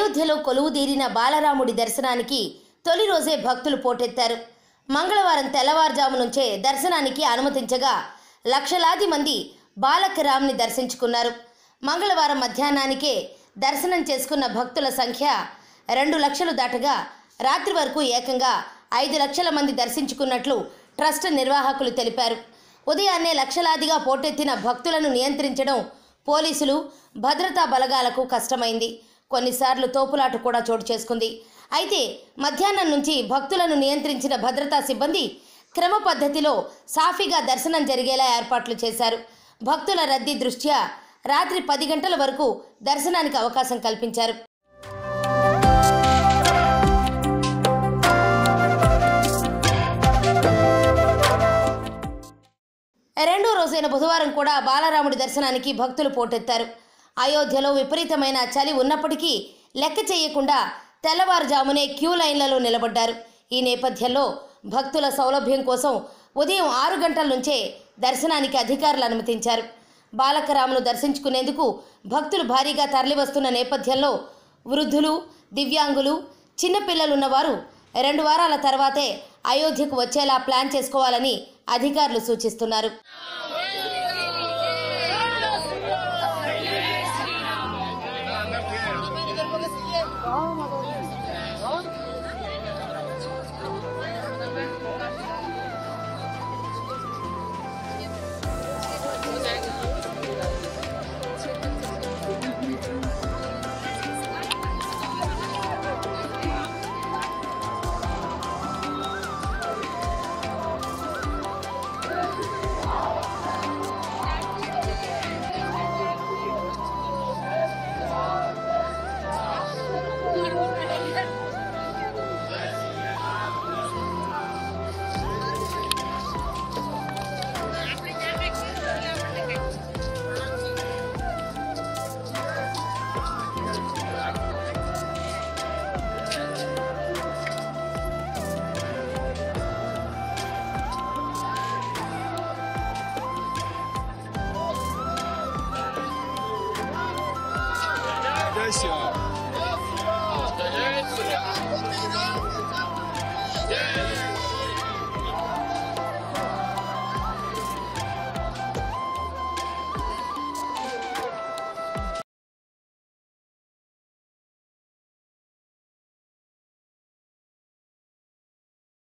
అయోధ్యలో కొలువుదీరిన బాలరాముడి దర్శనానికి తొలి రోజే భక్తులు పోటెత్తారు. మంగళవారం తెల్లవారుజాము నుంచే దర్శనానికి అనుమతించగా లక్షలాది మంది బాలకరామ్ని దర్శించుకున్నారు. మంగళవారం మధ్యాహ్నానికే దర్శనం చేసుకున్న భక్తుల సంఖ్య 2 లక్షలు దాటగా రాత్రి వరకు ఏకంగా 5 లక్షల మంది దర్శించుకున్నట్లు ట్రస్ట్ నిర్వాహకులు తెలిపారు. ఉదయాన్నే లక్షలాదిగా పోటెత్తిన భక్తులను నియంత్రించడం పోలీసులు, భద్రతా బలగాలకు కష్టమైంది. కొన్నిసార్లు తోపులాట కూడా చోటు చేసుకుంది. అయితే మధ్యాహ్నం నుంచి భక్తులను నియంత్రించిన భద్రతా సిబ్బంది క్రమ పద్ధతిలో సాఫీగా దర్శనం జరిగేలా ఏర్పాట్లు చేశారు. భక్తుల రద్దీ దృష్ట్యా రాత్రి 10 గంటల వరకు దర్శనానికి అవకాశం కల్పించారు. రెండో రోజైన బుధవారం కూడా బాలరాముడి దర్శనానికి భక్తులు పోటెత్తారు. అయోధ్యలో విపరీతమైన చలి ఉన్నప్పటికీ లెక్క చేయకుండా తెల్లవారుజామునే క్యూ లైన్లలో నిలబడ్డారు. ఈ నేపథ్యంలో భక్తుల సౌలభ్యం కోసం ఉదయం 6 గంటల నుంచే దర్శనానికి అధికారులు అనుమతించారు. బాలకరామును దర్శించుకునేందుకు భక్తులు భారీగా తరలివస్తున్న నేపథ్యంలో వృద్ధులు, దివ్యాంగులు, చిన్నపిల్లలున్నవారు 2 వారాల తర్వాతే అయోధ్యకు వచ్చేలా ప్లాన్ చేసుకోవాలని అధికారులు సూచిస్తున్నారు. Yes,